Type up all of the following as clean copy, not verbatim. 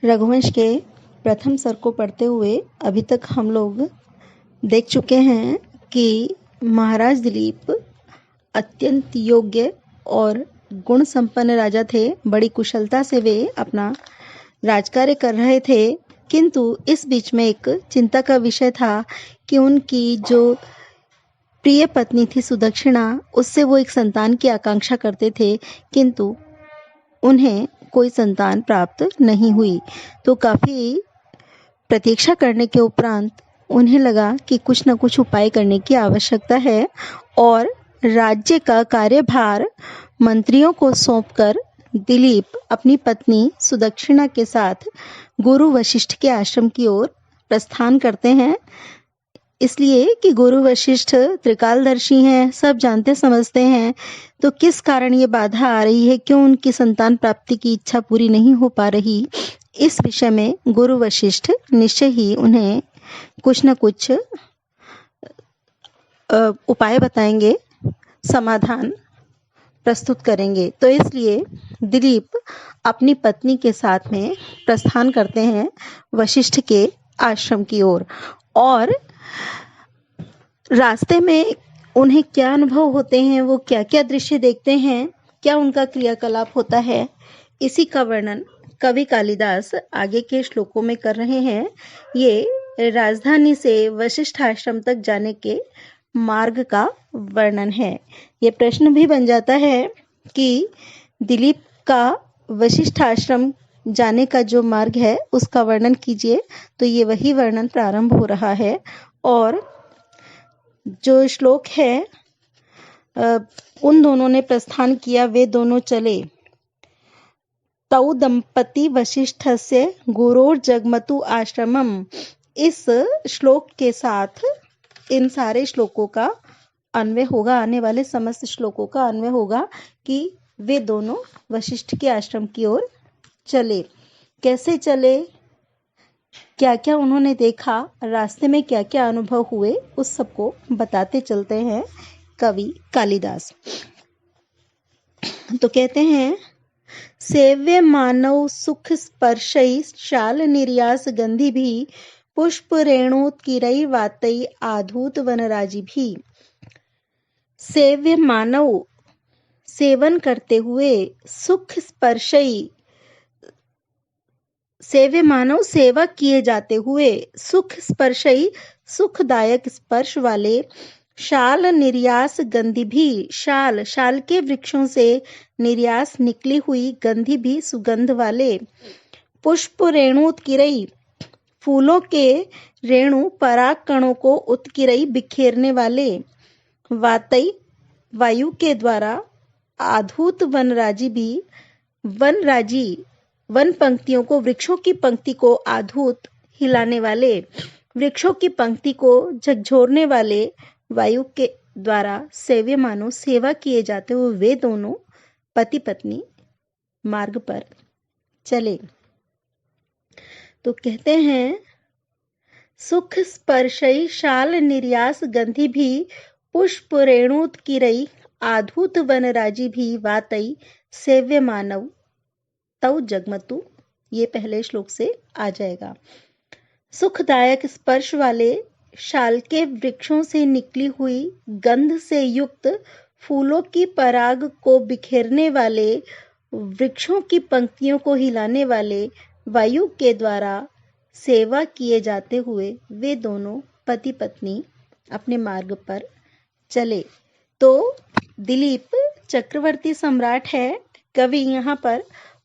रघुवंश के प्रथम सर्ग को पढ़ते हुए अभी तक हम लोग देख चुके हैं कि महाराज दिलीप अत्यंत योग्य और गुण संपन्न राजा थे। बड़ी कुशलता से वे अपना राजकार्य कर रहे थे, किंतु इस बीच में एक चिंता का विषय था कि उनकी जो प्रिय पत्नी थी सुदक्षिणा, उससे वो एक संतान की आकांक्षा करते थे, किंतु उन्हें कोई संतान प्राप्त नहीं हुई। तो काफ़ी प्रतीक्षा करने के उपरांत उन्हें लगा कि कुछ न कुछ उपाय करने की आवश्यकता है और राज्य का कार्यभार मंत्रियों को सौंपकर दिलीप अपनी पत्नी सुदक्षिणा के साथ गुरु वशिष्ठ के आश्रम की ओर प्रस्थान करते हैं। इसलिए कि गुरु वशिष्ठ त्रिकालदर्शी हैं, सब जानते समझते हैं। तो किस कारण ये बाधा आ रही है, क्यों उनकी संतान प्राप्ति की इच्छा पूरी नहीं हो पा रही, इस विषय में गुरु वशिष्ठ निश्चय ही उन्हें कुछ न कुछ उपाय बताएंगे, समाधान प्रस्तुत करेंगे। तो इसलिए दिलीप अपनी पत्नी के साथ में प्रस्थान करते हैं वशिष्ठ के आश्रम की ओर। और रास्ते में उन्हें क्या अनुभव होते हैं, वो क्या क्या दृश्य देखते हैं, क्या उनका क्रियाकलाप होता है, इसी का वर्णन कवि कालिदास आगे के श्लोकों में कर रहे हैं। ये राजधानी से वशिष्ठ आश्रम तक जाने के मार्ग का वर्णन है। ये प्रश्न भी बन जाता है कि दिलीप का वशिष्ठ आश्रम जाने का जो मार्ग है उसका वर्णन कीजिए। तो ये वही वर्णन प्रारंभ हो रहा है। और जो श्लोक है, उन दोनों ने प्रस्थान किया, वे दोनों चले। तौ दंपति वशिष्ठस्य गुरोर जगमतु आश्रमम। इस श्लोक के साथ इन सारे श्लोकों का अन्वय होगा, आने वाले समस्त श्लोकों का अन्वय होगा कि वे दोनों वशिष्ठ के आश्रम की ओर चले। कैसे चले, क्या क्या उन्होंने देखा, रास्ते में क्या क्या अनुभव हुए, उस सबको बताते चलते हैं कवि कालिदास। तो कहते हैं, सेव्य मानव सुख स्पर्शई शाल निर्यास गंधि भी पुष्प रेणुत्किरई वातई आधूत वनराजी भी। सेव्य मानव सेवन करते हुए, सुख स्पर्शई सेव्य मानव सेवा किए जाते हुए, सुख स्पर्शई सुखदायक स्पर्श वाले, शाल निर्यास गंधि भी शाल शाल के वृक्षों से निर्यास निकली हुई गंधि भी सुगंध वाले, पुष्प रेणु उत्किरई फूलों के रेणु पराग कणों को उत्किरई बिखेरने वाले, वातई वायु के द्वारा आधूत वनराजी भी वनराजी वन पंक्तियों को, वृक्षों की पंक्ति को आधूत हिलाने वाले, वृक्षों की पंक्ति को झकझोरने वाले वायु के द्वारा सेव्य मानो सेवा किए जाते हुए वे दोनों पति पत्नी मार्ग पर चले। तो कहते हैं, सुख स्पर्शई शाल निर्यास गंधि भी पुष्प रेणुत्किरई आधूत वनराजी भी वातई सेव्य मानव तौ जगमतु। ये पहले श्लोक से आ जाएगा। सुखदायक स्पर्श वाले शाल के वृक्षों से निकली हुई गंध से युक्त फूलों की पराग को बिखेरने वाले, वृक्षों की पंक्तियों को हिलाने वाले वायु के द्वारा सेवा किए जाते हुए वे दोनों पति पत्नी अपने मार्ग पर चले। तो दिलीप चक्रवर्ती सम्राट है। कवि यहाँ पर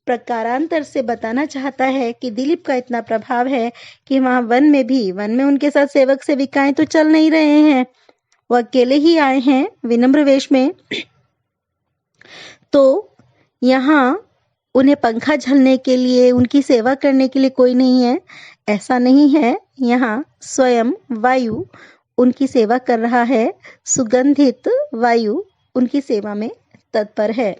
प्रकारांतर से बताना चाहता है कि दिलीप का इतना प्रभाव है कि वहां वन में उनके साथ सेवक सेविकाएं तो चल नहीं रहे हैं, वो अकेले ही आए हैं विनम्र वेश में। तो यहाँ उन्हें पंखा झलने के लिए, उनकी सेवा करने के लिए कोई नहीं है, ऐसा नहीं है। यहाँ स्वयं वायु उनकी सेवा कर रहा है, सुगंधित वायु उनकी सेवा में तत्पर है।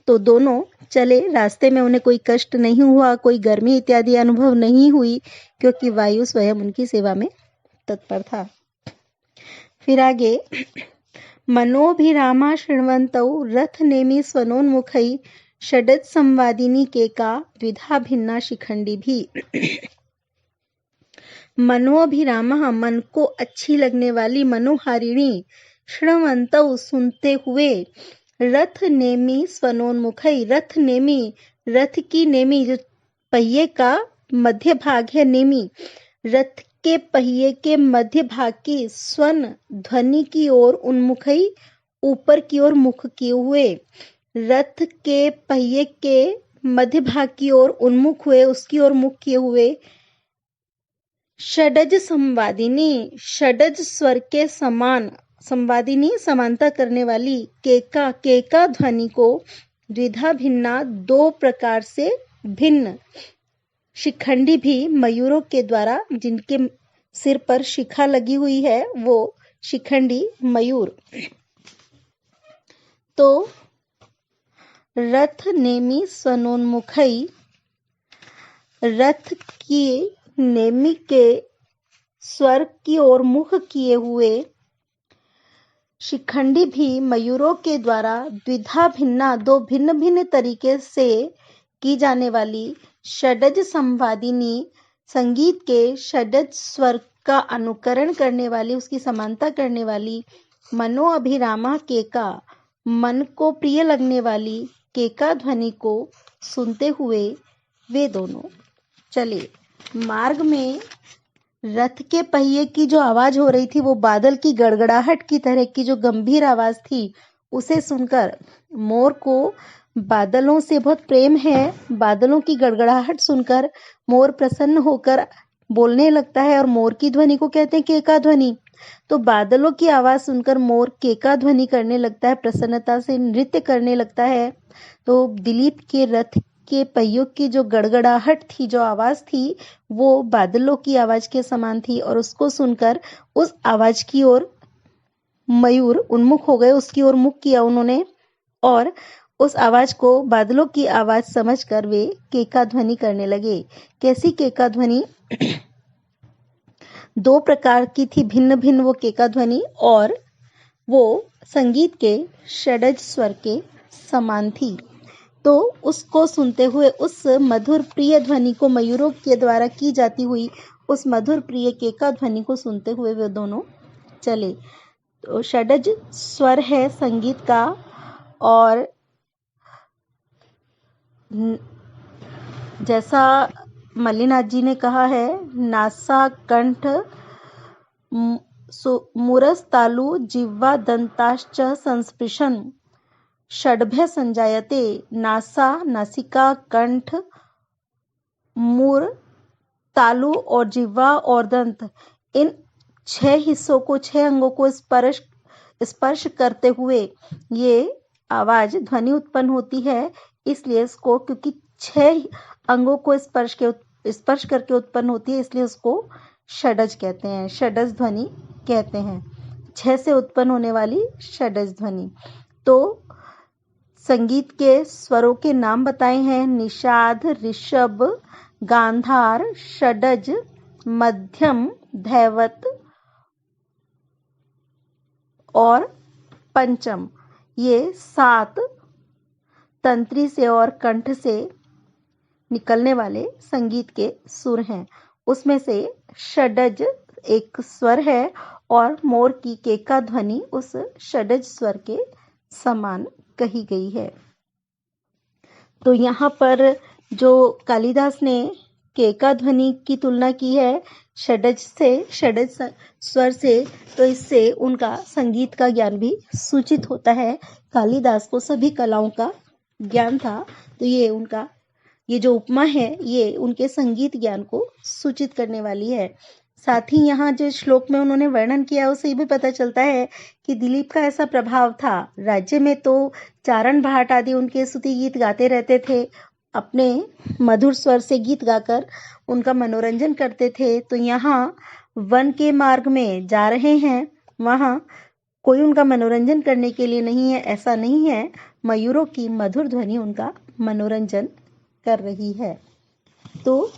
तो दोनों चले। रास्ते में उन्हें कोई कष्ट नहीं हुआ, कोई गर्मी इत्यादि अनुभव नहीं हुई, क्योंकि वायु स्वयं उनकी सेवा में तत्पर था। फिर आगे, मनोभिरामा शृण्वन्तौ रथ नेमि स्वनोन्मुखै षडज संवादिनी केका द्विधा भिन्ना शिखंडी भी। मनोभिरामः मन को अच्छी लगने वाली मनोहारिणी, श्रवन्तौ सुनते हुए, रथ नेमी स्वनोन्मुखई रथ नेमी रथ की नेमी जो पहिए का मध्य भाग है नेमी, रथ के पहिए के मध्य भाग की स्वन ध्वनि की ओर उन्मुखई ऊपर की ओर मुख किए हुए, रथ के पहिए के मध्य भाग की ओर उन्मुख हुए उसकी ओर मुख किए हुए, षडज संवादिनी षडज स्वर के समान संवादिनी समानता करने वाली, केका केका ध्वनि को द्विधा भिन्ना दो प्रकार से भिन्न, शिखंडी भी मयूरों के द्वारा जिनके सिर पर शिखा लगी हुई है वो शिखंडी मयूर। तो रथ नेमी स्वनोन्मुखई रथ की नेमी के स्वर की ओर मुख किए हुए, शिखंडी भी मयूरों के द्वारा द्विधा भिन्ना दो भिन्न भिन्न तरीके से की जाने वाली, षडज संवादिनी संगीत के षडज स्वर का अनुकरण करने वाली उसकी समानता करने वाली, मनोअभिरामा केका मन को प्रिय लगने वाली केका ध्वनि को सुनते हुए वे दोनों चले। मार्ग में रथ के पहिए की जो आवाज हो रही थी वो बादल की गड़गड़ाहट की तरह की जो गंभीर आवाज थी, उसे सुनकर मोर को बादलों से बहुत प्रेम है। बादलों की गड़गड़ाहट सुनकर मोर प्रसन्न होकर बोलने लगता है और मोर की ध्वनि को कहते हैं केका ध्वनि। तो बादलों की आवाज सुनकर मोर केका ध्वनि करने लगता है, प्रसन्नता से नृत्य करने लगता है। तो दिलीप के रथ के पहियों की जो गड़गड़ाहट थी, जो आवाज थी, वो बादलों की आवाज के समान थी और उसको सुनकर उस आवाज की ओर मयूर उन्मुख हो गए, उसकी ओर मुख किया उन्होंने और उस आवाज को बादलों की आवाज समझकर वे केका ध्वनि करने लगे। कैसी केका ध्वनि? दो प्रकार की थी, भिन्न भिन्न वो केका ध्वनि और वो संगीत के षडज स्वर के समान थी। तो उसको सुनते हुए उस मधुर प्रिय ध्वनि को मयूरों के द्वारा की जाती हुई उस मधुर प्रिय केका ध्वनि को सुनते हुए वे दोनों चले। तो षडज स्वर है संगीत का और जैसा मल्लिनाथ जी ने कहा है, नासा कंठ मुरस तालु जिह्वा दंताश्च संस्पृशन षड्भ्य संजायते। नासा नासिका कंठ मुर तालु और जिह्वा और दंत, इन 6 हिस्सों को 6 अंगों को स्पर्श करते हुए ये आवाज ध्वनि उत्पन्न होती है। इसलिए इसको, क्योंकि 6 अंगों को स्पर्श करके उत्पन्न होती है, इसलिए उसको षडज कहते हैं, षडज ध्वनि कहते हैं। 6 से उत्पन्न होने वाली षडज ध्वनि। तो संगीत के स्वरों के नाम बताए हैं, निषाद, ऋषभ, गांधार, षडज, मध्यम, धैवत और पंचम। ये 7 तंत्री से और कंठ से निकलने वाले संगीत के सुर हैं। उसमें से षडज एक स्वर है और मोर की केका ध्वनि उस षडज स्वर के समान कही गई है। तो यहाँ पर जो कालिदास ने केका ध्वनि की तुलना की है षडज से, षडज स्वर से, तो इससे उनका संगीत का ज्ञान भी सूचित होता है। कालिदास को सभी कलाओं का ज्ञान था, तो ये जो उपमा है ये उनके संगीत ज्ञान को सूचित करने वाली है। साथ ही यहाँ जो श्लोक में उन्होंने वर्णन किया उससे भी पता चलता है कि दिलीप का ऐसा प्रभाव था। राज्य में तो चारण भाट आदि उनके स्तुति गीत गाते रहते थे, अपने मधुर स्वर से गीत गाकर उनका मनोरंजन करते थे। तो यहाँ वन के मार्ग में जा रहे हैं, वहाँ कोई उनका मनोरंजन करने के लिए नहीं है, ऐसा नहीं है। मयूरों की मधुर ध्वनि उनका मनोरंजन कर रही है। तो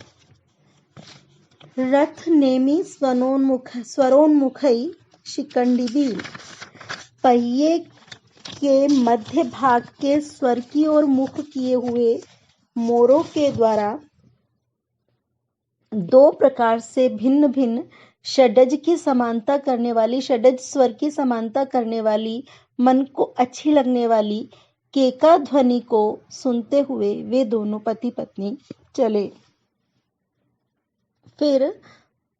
रथ नेमी स्वरोन्मुखई शिखंडी भी, पहिए के मध्य भाग के स्वर की ओर मुख किए हुए मोरों के द्वारा दो प्रकार से भिन्न भिन्न षड्ज की समानता करने वाली, षड्ज स्वर की समानता करने वाली, मन को अच्छी लगने वाली केका ध्वनि को सुनते हुए वे दोनों पति पत्नी चले। फिर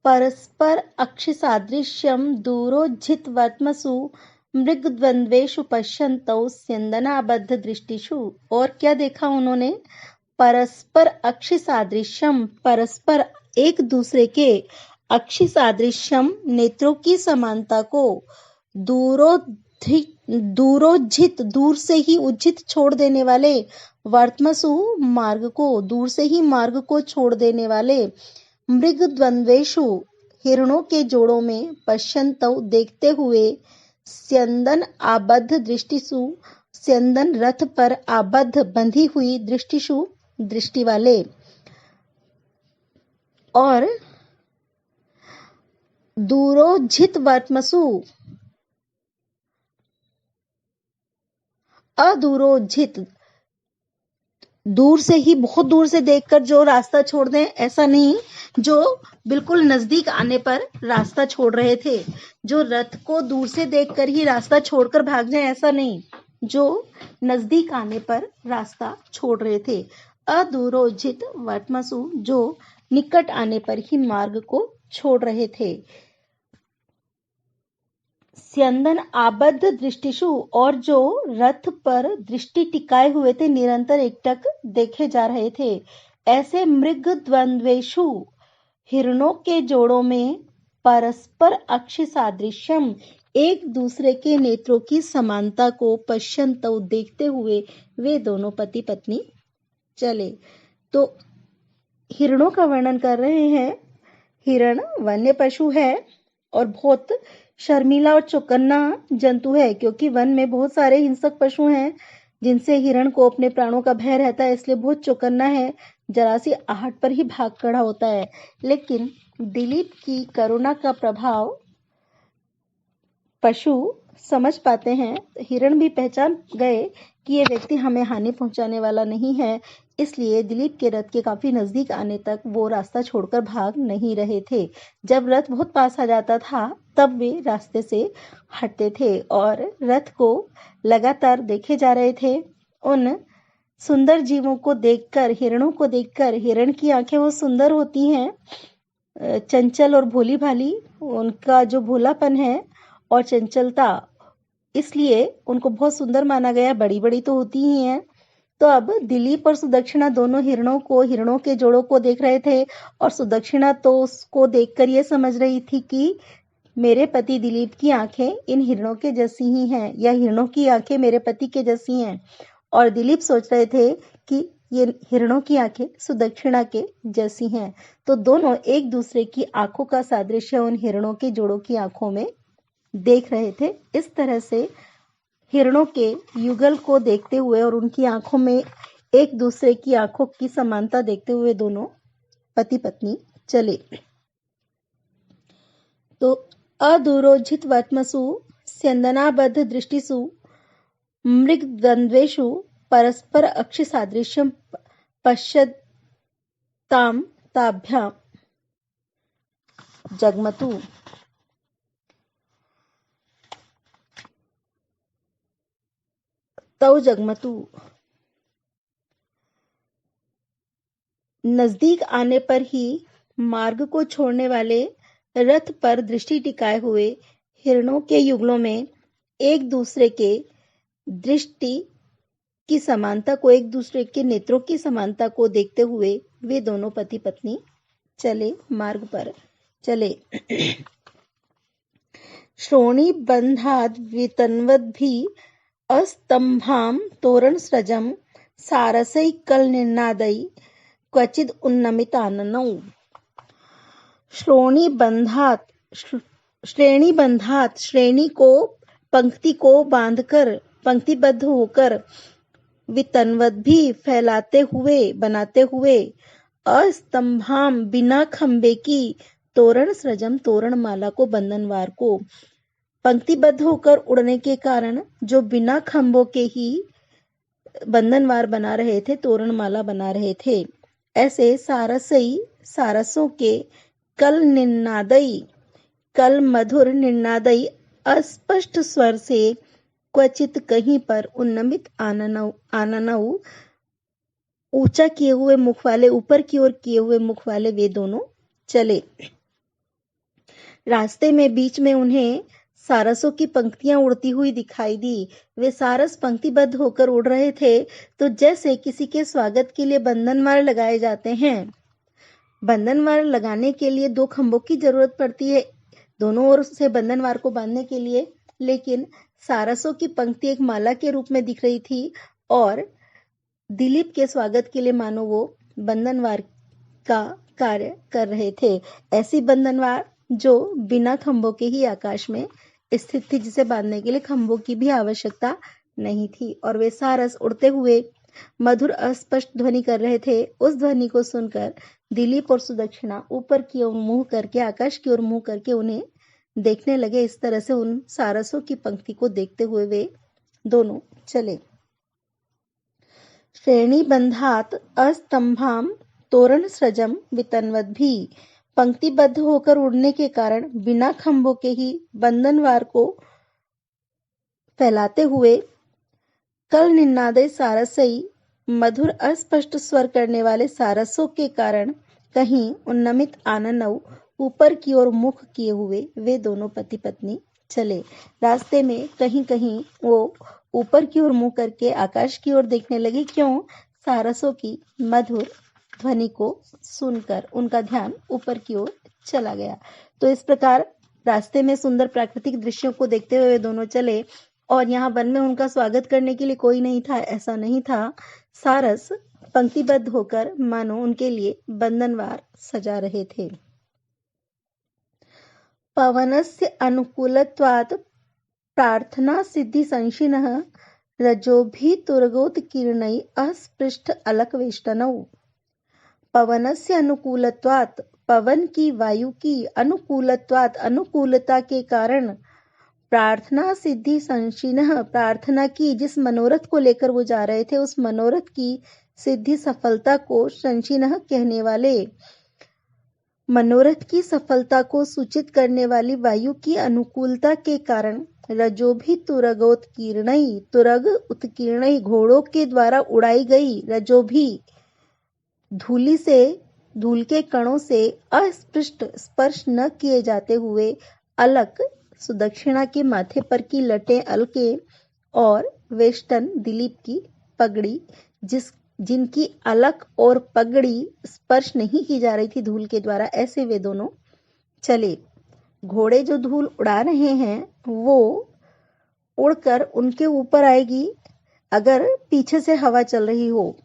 परस्पर अक्षि सादृश्यम दूरोज्झित वर्त्मसु मृगद्वंद्वेषु पश्यन्तौ स्यन्दनाबद्ध दृष्टिषु। और क्या देखा उन्होंने? परस्पर अक्षि सादृश्यम, परस्पर एक दूसरे के, अक्षि सादृश्यम नेत्रों की समानता को, दूरोज्झित दूर से ही उज्झित छोड़ देने वाले, वर्त्मसु मार्ग को, दूर से ही मार्ग को छोड़ देने वाले, मृगद्वंद्वेषु हिरणों के जोड़ों में, पश्यन्तौ देखते हुए, स्यन्दन आबद्ध दृष्टिषु स्यन्दन रथ पर आबद्ध बंधी हुई दृष्टिषु दृष्टि वाले, और दूरोज्झित वर्त्मसु अदूरोज्झित, दूर से ही, बहुत दूर से देखकर जो रास्ता छोड़ दें, ऐसा नहीं जो बिल्कुल नजदीक आने पर रास्ता छोड़ रहे थे, जो रथ को दूर से देखकर ही रास्ता छोड़कर भाग जाए, ऐसा नहीं, जो नजदीक आने पर रास्ता छोड़ रहे थे। अदूरोज्झित वर्त्मसु, जो निकट आने पर ही मार्ग को छोड़ रहे थे। स्यन्दन आबद्ध दृष्टिषु, और जो रथ पर दृष्टि टिकाए हुए थे, निरंतर एकटक देखे जा रहे थे। ऐसे मृगद्वंद्वेषु हिरणों के जोड़ों में परस्पर अक्षि सादृश्यम, एक दूसरे के नेत्रों की समानता को, पश्यन्तौ देखते हुए वे दोनों पति पत्नी चले। तो हिरणों का वर्णन कर रहे हैं। हिरण वन्य पशु है और बहुत शर्मीला और चौकन्ना जंतु है, क्योंकि वन में बहुत सारे हिंसक पशु हैं जिनसे हिरण को अपने प्राणों का भय रहता है, इसलिए बहुत चौकन्ना है, जरा सी आहट पर ही भाग खड़ा होता है। लेकिन दिलीप की करुणा का प्रभाव पशु समझ पाते हैं। हिरण भी पहचान गए कि ये व्यक्ति हमें हानि पहुंचाने वाला नहीं है, इसलिए दिलीप के रथ के काफी नजदीक आने तक वो रास्ता छोड़कर भाग नहीं रहे थे। जब रथ बहुत पास आ जाता था तब वे रास्ते से हटते थे और रथ को लगातार देखे जा रहे थे। उन सुंदर जीवों को देखकर, हिरणों को देखकर, हिरण की आंखें वो सुंदर होती हैं, चंचल और भोली भाली, उनका जो भोलापन है और चंचलता, इसलिए उनको बहुत सुंदर माना गया। बड़ी बड़ी तो होती ही हैं। तो अब दिलीप और सुदक्षिणा दोनों हिरणों के जोड़ों को देख रहे थे, और सुदक्षिणा तो उसको देखकर ये समझ रही थी कि मेरे पति दिलीप की आंखें इन हिरणों के जैसी ही हैं, या हिरणों की आंखें मेरे पति के जैसी हैं। और दिलीप सोच रहे थे कि ये हिरणों की आंखें सुदक्षिणा के जैसी हैं। तो दोनों एक दूसरे की आंखों का सादृश्य उन हिरणों के जोड़ों की आंखों में देख रहे थे। इस तरह से हिरणों के युगल को देखते हुए और उनकी आंखों में एक दूसरे की आंखों की समानता देखते हुए दोनों पति पत्नी चले। तो अदूरोज्झित वर्त्मसु स्यन्दनाबद्ध दृष्टिषु मृगद्वंद्वेषु परस्पर अक्षि सादृश्यम पश्यताम ताभ्याम जगमतु। तौ जगमतु, नजदीक आने पर ही मार्ग को छोड़ने वाले रथ पर दृष्टि टिकाए हुए हिरणों के युगलों में एक दूसरे के दृष्टि की समानता को, एक दूसरे के नेत्रों की समानता को देखते हुए वे दोनों पति पत्नी चले, मार्ग पर चले। श्रोणी बंधाद वितन्वद्भि अस्तंभाम तोरण सृजम सारसै कल निर्नादै क्वचिद उन्नमिताननौ। श्रेणी बंधात, श्रेणी को, पंक्ति को बांधकर, पंक्तिबद्ध होकर, वितन्वद्भि फैलाते हुए, बनाते हुए, अस्तंभाम बिना खंबे की, तोरण सृजम तोरण माला को, बंधनवार को, पंक्तिबद्ध होकर उड़ने के कारण जो बिना खंभों के ही बंधनवार बना रहे थे, तोरणमाला बना रहे थे। ऐसे सारसई सारसों के कल मधुर निनादई अस्पष्ट स्वर से क्वचित कहीं पर उन्नमित आननऊ ऊंचा किए हुए मुख वाले, ऊपर की ओर किए हुए मुख वाले वे दोनों चले। रास्ते में बीच में उन्हें सारसों की पंक्तियां उड़ती हुई दिखाई दी। वे सारस पंक्तिबद्ध होकर उड़ रहे थे, तो जैसे किसी के स्वागत के लिए बंधनवार लगाए जाते हैं। बंधनवार लगाने के लिए 2 खंभों की जरूरत पड़ती है दोनों ओर से बंधनवार को बांधने के लिए, लेकिन सारसों की पंक्ति एक माला के रूप में दिख रही थी और दिलीप के स्वागत के लिए मानो वो बंधनवार का कार्य कर रहे थे। ऐसी बंधनवार जो बिना खंभों के ही आकाश में स्थित थी, जिसे बांधने के लिए खंभों की भी आवश्यकता नहीं थी। और वे सारस उड़ते हुए मधुर अस्पष्ट ध्वनि कर रहे थे। उस ध्वनि को सुनकर दिलीप और सुदक्षिणा ऊपर की ओर मुंह करके, आकाश की ओर मुंह करके उन्हें देखने लगे। इस तरह से उन सारसों की पंक्ति को देखते हुए वे दोनों चले। श्रेणी बंधात अस्तंभाम तोरण सृजम वितन्वद्भि। पंक्तिबद्ध होकर उड़ने के कारण बिना खंभों के ही बंधनवार को फैलाते हुए कल निनादय सारसई मधुर अस्पष्ट स्वर करने वाले सारसों के कारण कहीं उन्नमित आननऊ ऊपर की ओर मुख किए हुए वे दोनों पति पत्नी चले। रास्ते में कहीं कहीं वो ऊपर की ओर मुंह करके आकाश की ओर देखने लगे। क्यों? सारसों की मधुर ध्वनि को सुनकर उनका ध्यान ऊपर की ओर चला गया। तो इस प्रकार रास्ते में सुंदर प्राकृतिक दृश्यों को देखते हुए वे दोनों चले और यहाँ वन में उनका स्वागत करने के लिए कोई नहीं था, ऐसा नहीं था। सारस पंक्तिबद्ध होकर मानो उनके लिए बंधनवार सजा रहे थे। पवनस्य अनुकूलत्वात् प्रार्थना सिद्धि संशिनः रजोभितुरगोत्कीर्णै अस्पृष्ट अलकवेष्टनौ। पवनस्य अनुकूलत्वात्, पवन की, वायु की, अनुकूलत्वात्, अनुकूलता के कारण, प्रार्थना सिद्धि संशिनः, प्रार्थना की जिस मनोरथ को लेकर वो जा रहे थे उस मनोरथ की सिद्धि सफलता को संशिनः कहने वाले, मनोरथ की सफलता को सूचित करने वाली वायु की अनुकूलता के कारण रजोभी तुरगोत्कीर्णई, तुरग उत्कीर्णई, घोड़ों के द्वारा उड़ाई गई, रजोभी धूली से, धूल के कणों से, अस्पृष्ट स्पर्श न किए जाते हुए, अलक सुदक्षिणा के माथे पर की लटें अलके और वेष्टन दिलीप की पगड़ी, जिनकी अलक और पगड़ी स्पर्श नहीं की जा रही थी धूल के द्वारा, ऐसे वे दोनों चले। घोड़े जो धूल उड़ा रहे हैं वो उड़कर उनके ऊपर आएगी अगर पीछे से हवा चल रही हो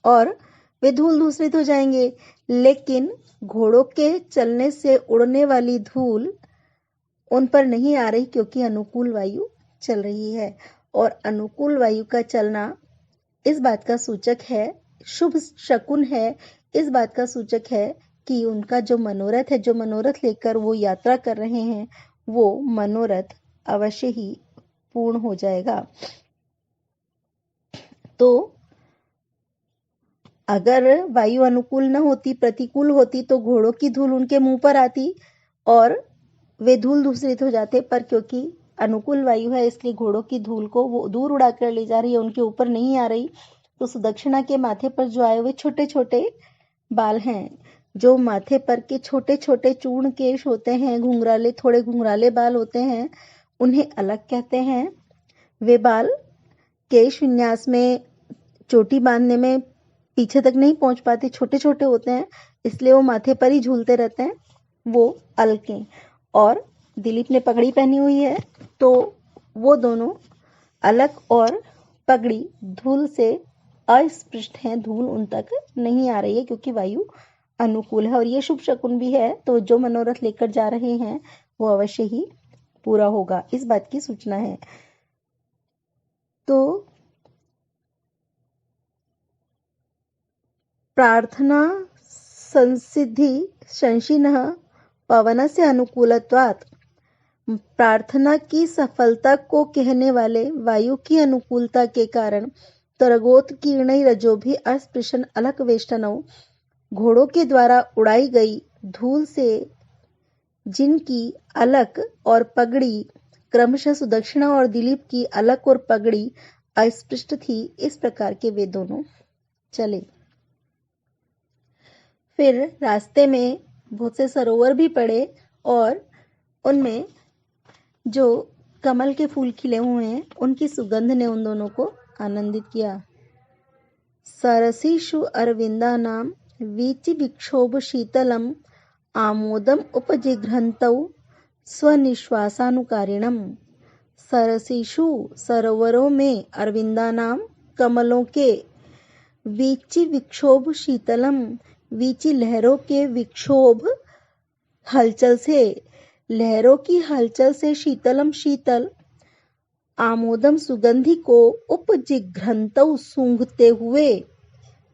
और वे धूल दूषित हो जाएंगे, लेकिन घोड़ों के चलने से उड़ने वाली धूल उन पर नहीं आ रही क्योंकि अनुकूल वायु चल रही है। और अनुकूल वायु का चलना इस बात का सूचक है, शुभ शकुन है, इस बात का सूचक है कि उनका जो मनोरथ है, जो मनोरथ लेकर वो यात्रा कर रहे हैं, वो मनोरथ अवश्य ही पूर्ण हो जाएगा। तो अगर वायु अनुकूल न होती, प्रतिकूल होती, तो घोड़ों की धूल उनके मुंह पर आती और वे धूल दूषित हो जाते, पर क्योंकि अनुकूल वायु है इसलिए घोड़ों की धूल को वो दूर उड़ाकर ले जा रही है, उनके ऊपर नहीं आ रही। तो सुदक्षिणा के माथे पर जो आए हुए छोटे छोटे बाल हैं, जो माथे पर के छोटे छोटे चूर्ण केश होते हैं, घुंघराले, थोड़े घुंघराले बाल होते हैं, उन्हें अलग कहते हैं। वे बाल केश विन्यास में चोटी बांधने में पीछे तक नहीं पहुंच पाते, छोटे छोटे होते हैं, इसलिए वो माथे पर ही झूलते रहते हैं, वो अलके। और दिलीप ने पगड़ी पहनी हुई है, तो वो दोनों अलक और पगड़ी धूल से अस्पृष्ट हैं, धूल उन तक नहीं आ रही है क्योंकि वायु अनुकूल है और ये शुभ शकुन भी है। तो जो मनोरथ लेकर जा रहे हैं वो अवश्य ही पूरा होगा, इस बात की सूचना है। तो प्रार्थना संसिद्धि संशिनः पवनस्य अनुकूलत्वात्, प्रार्थना की सफलता को कहने वाले वायु की अनुकूलता के कारण तरगोत कीर्णई रजोभी अस्पृशन अलक वेष्टनौ, घोड़ों के द्वारा उड़ाई गई धूल से जिनकी अलक और पगड़ी क्रमशः सुदक्षिणा और दिलीप की अलक और पगड़ी अस्पृष्ट थी, इस प्रकार के वे दोनों चले। फिर रास्ते में बहुत से सरोवर भी पड़े और उनमें जो कमल के फूल खिले हुए हैं उनकी सुगंध ने उन दोनों को आनंदित किया। सरसीषु अरविंदा नाम वीचि विक्षोभ शीतलम आमोदम उपजिघ्रन्तौ स्वनिश्वासानुकारिणम। सरसीषु सरोवरों में अरविंदा नाम कमलों के वीचि विक्षोभ शीतलम, वीचि लहरों के विक्षोभ हलचल से, लहरों की हलचल से शीतलम शीतल, आमोदम सुगंधि को उपजिघ्रन्तौ सूंघते हुए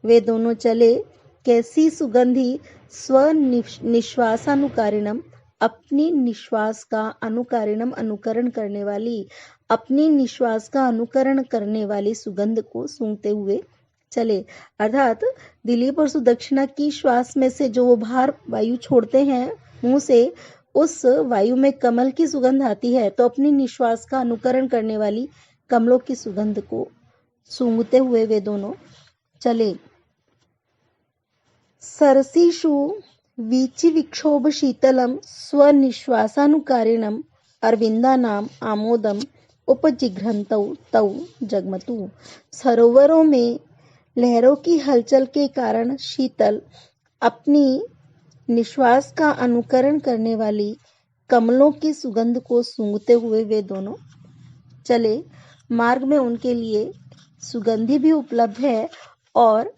वे दोनों चले। कैसी सुगंधि? स्वनिश्वासानुकारिणम, अपनी निश्वास का अनुकारिणम अनुकरण करने वाली, अपनी निश्वास का अनुकरण करने वाली सुगंध को सूंघते हुए चले। अर्थात दिलीप और सुदक्षिणा की श्वास में से जो वो बाहर वायु छोड़ते हैं मुंह से, उस वायु में कमल की सुगंध आती है, तो अपनी निश्वास का अनुकरण करने वाली कमलों की सुगंध को सूंघते हुए वे दोनों चले। सरसीषु वीचि विक्षोभ शीतलम स्वनिश्वासानुकारिणम अरविंदानाम आमोदम उपजिघ्रन्तौ तौ जगमतु। सरोवरों में लहरों की हलचल के कारण शीतल, अपनी निश्वास का अनुकरण करने वाली कमलों की सुगंध को सूंघते हुए वे दोनों चले। मार्ग में उनके लिए सुगंधि भी उपलब्ध है और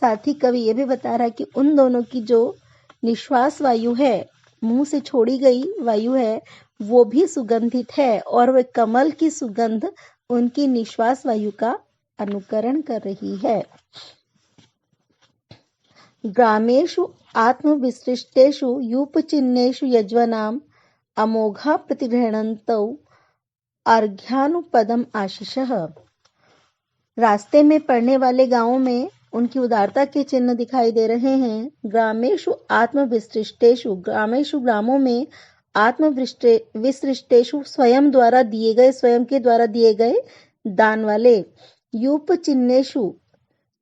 साथ ही कवि ये भी बता रहा है कि उन दोनों की जो निश्वास वायु है, मुंह से छोड़ी गई वायु है, वो भी सुगंधित है और वह कमल की सुगंध उनकी निश्वास वायु का अनुकरण कर रही है। ग्रामेषु आत्मविसृष्टेषु यूपचिह्नेषु यज्वनाम अमोघा प्रतिगृह्णन्तौ अर्घ्यानुपदम आशीषः। रास्ते में पड़ने वाले गांवों में उनकी उदारता के चिन्ह दिखाई दे रहे हैं। ग्रामेषु आत्मविसृष्टेषु, ग्रामेषु ग्रामों में, आत्मविसृष्टेषु स्वयं द्वारा दिए गए, स्वयं के द्वारा दिए गए दान वाले। यूप चिन्हेषु,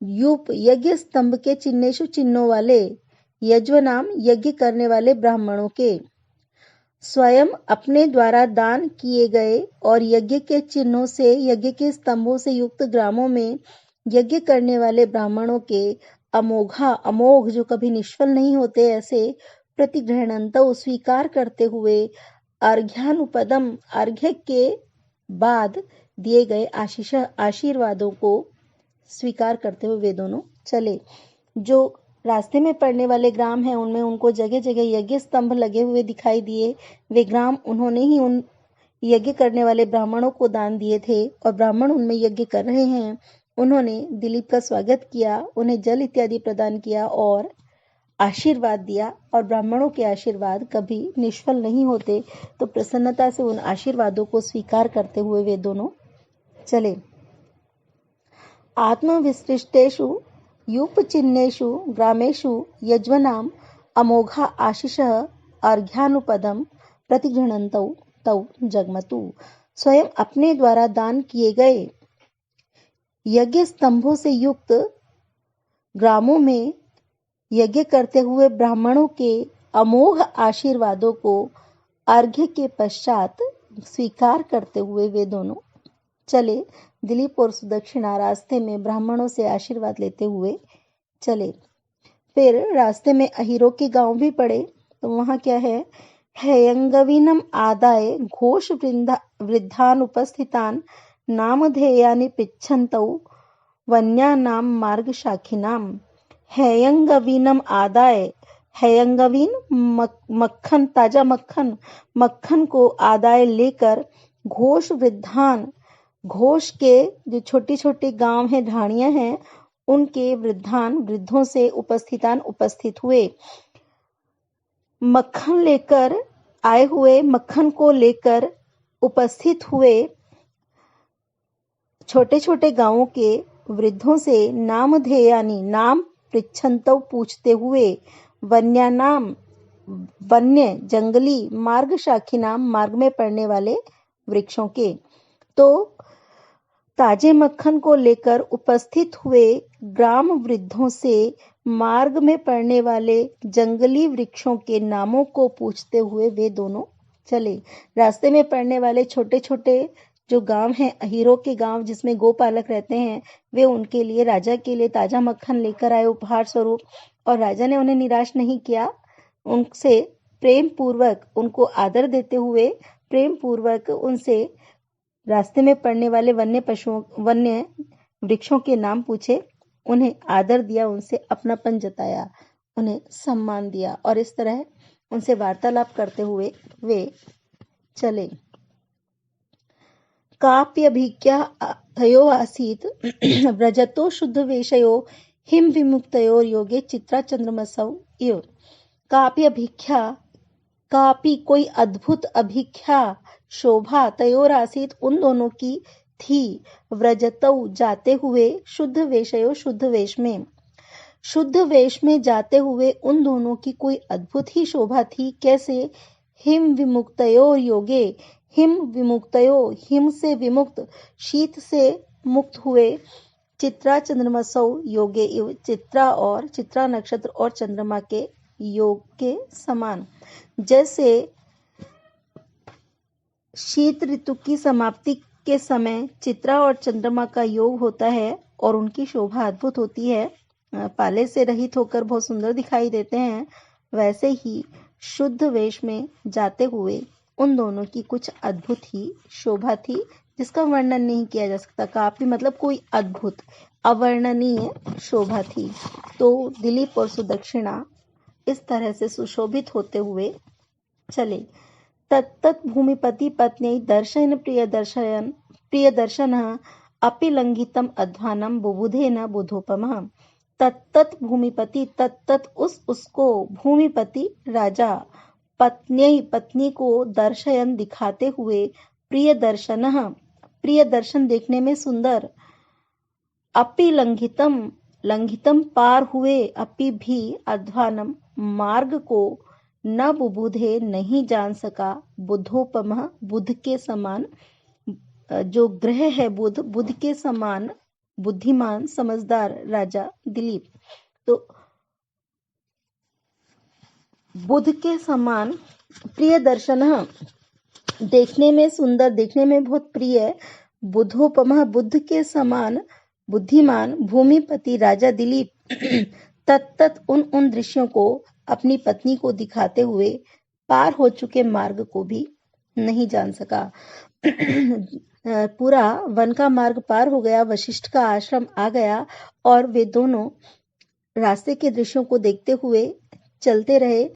यूप यज्ञ स्तंभ के, चिन्हेषु चिन्हों वाले, यज्वनाम यज्ञ करने वाले ब्राह्मणों के। स्वयं अपने द्वारा दान किए गए और यज्ञ के चिन्हों से, यज्ञ के स्तंभों से युक्त ग्रामों में यज्ञ करने वाले ब्राह्मणों के अमोघा, अमोघ जो कभी निष्फल नहीं होते, ऐसे प्रतिग्रहणन्तौ स्वीकार करते हुए, अर्घ्यानुपदम अर्घ्य के बाद दिए गए आशीष आशीर्वादों को स्वीकार करते हुए वे दोनों चले। जो रास्ते में पड़ने वाले ग्राम हैं उनमें उनको जगह जगह यज्ञ स्तंभ लगे हुए दिखाई दिए। वे ग्राम उन्होंने ही उन यज्ञ करने वाले ब्राह्मणों को दान दिए थे और ब्राह्मण उनमें यज्ञ कर रहे हैं। उन्होंने दिलीप का स्वागत किया, उन्हें जल इत्यादि प्रदान किया और आशीर्वाद दिया, और ब्राह्मणों के आशीर्वाद कभी निष्फल नहीं होते, तो प्रसन्नता से उन आशीर्वादों को स्वीकार करते हुए वे दोनों चले। आत्मविसृष्टेषु यूपचिह्नेषु ग्रामेषु यज्वनाम अमोघा आशीषः अर्घ्यानुपदम प्रतिगृह्णन्तौ तौ जगमतु। स्वयं अपने द्वारा दान किए गए यज्ञ स्तंभों से युक्त ग्रामों में यज्ञ करते हुए ब्राह्मणों के अमोघ आशीर्वादों को अर्घ्य के पश्चात स्वीकार करते हुए वे दोनों चले। दिलीप और सुदक्षिणा रास्ते में ब्राह्मणों से आशीर्वाद लेते हुए चले। फिर रास्ते में अहिरों के गांव भी पड़े, तो वहां क्या है? हेयंगवीनम आदाय घोष वृद्धान उपस्थितान नामधेयानि पिच्छन्तौ वन्यानाम मार्ग शाखिनाम। हेयंगवीनम आदाय, हेयंगवीन मक्खन, ताजा मक्खन, मक्खन को आदाय लेकर घोष वृद्धान, घोष के जो छोटी छोटी गांव हैं, ढाणियां हैं, उनके वृद्धान वृद्धों से उपस्थितान उपस्थित हुए। मक्खन लेकर आए हुए मक्खन को लेकर उपस्थित हुए छोटे छोटे गांवों के वृद्धों से नामधेयानि नाम पृच्छन्तौ पूछते हुए वन्यानाम वन्य जंगली मार्ग शाखिनाम मार्ग में पड़ने वाले वृक्षों के। तो ताजे मक्खन को लेकर उपस्थित हुए ग्राम वृद्धों से मार्ग में पड़ने वाले जंगली वृक्षों के नामों को पूछते हुए वे दोनों चले। रास्ते में पड़ने वाले छोटे छोटे जो गांव हैं, हीरो के गांव जिसमें गोपालक रहते हैं, वे उनके लिए, राजा के लिए ताजा मक्खन लेकर आए उपहार स्वरूप। और राजा ने उन्हें निराश नहीं किया, उनसे प्रेम पूर्वक, उनको आदर देते हुए प्रेम पूर्वक उनसे रास्ते में पड़ने वाले वन्य वृक्षों के नाम पूछे, उन्हें आदर दिया, उनसे अपनापन जताया, उन्हें सम्मान दिया और इस तरह उनसे वार्तालाप करते हुए वे चले। काप्यभिज्ञातयो आसीत् व्रजतो शुद्धवेषयो हिम विमुक्तयोर योगे चित्रा चंद्रमसौ इव। कापी कोई अद्भुत अभिख्या शोभा तयोर आसीत उन दोनों की थी, व्रजतौ जाते हुए, शुद्ध वेशयो शुद्ध वेश में, शुद्ध वेश में जाते हुए उन दोनों की कोई अद्भुत ही शोभा थी। कैसे? हिम विमुक्तयोर योगे, हिम विमुक्तयो, हिम से विमुक्त, शीत से मुक्त हुए, चित्रा चंद्रमसौ योगे इव, चित्रा नक्षत्र और चंद्रमा के योग के समान। जैसे शीत ऋतु की समाप्ति के समय चित्रा और चंद्रमा का योग होता है और उनकी शोभा अद्भुत होती है, पाले से रहित होकर बहुत सुंदर दिखाई देते हैं, वैसे ही शुद्ध वेश में जाते हुए उन दोनों की कुछ अद्भुत ही शोभा थी जिसका वर्णन नहीं किया जा सकता। काफी मतलब कोई अद्भुत अवर्णनीय शोभा थी। तो दिलीप और सुदक्षिणा इस तरह से सुशोभित होते हुए चले। तत्तत् भूमिपति पत्न्यै दर्शयन् प्रियदर्शनः अपि लंघितम् अध्वानं बुबुधेन बुधोपमः। तत्तत् भूमिपति, तत्तत् उसको, भूमिपति राजा, पत्न्यै पत्नी को, दर्शयन दिखाते हुए, प्रियदर्शनः प्रियदर्शन देखने में सुंदर, अपि लंघितम पार हुए, अपि भी, अध्वानम मार्ग को, न बुबुधे नहीं जान सका, बुधोपमः बुध के समान, जो ग्रह है बुध के समान बुद्धिमान समझदार राजा दिलीप। तो बुध के समान प्रियदर्शनः देखने में सुंदर, देखने में बहुत प्रिय, बुधोपमः बुद्ध के समान बुद्धिमान, भूमिपति राजा दिलीप तत्तत् उन दृश्यों को अपनी पत्नी को दिखाते हुए पार हो चुके मार्ग को भी नहीं जान सका। पूरा वन का मार्ग पार हो गया, वशिष्ठ का आश्रम आ गया और वे दोनों रास्ते के दृश्यों को देखते हुए चलते रहे।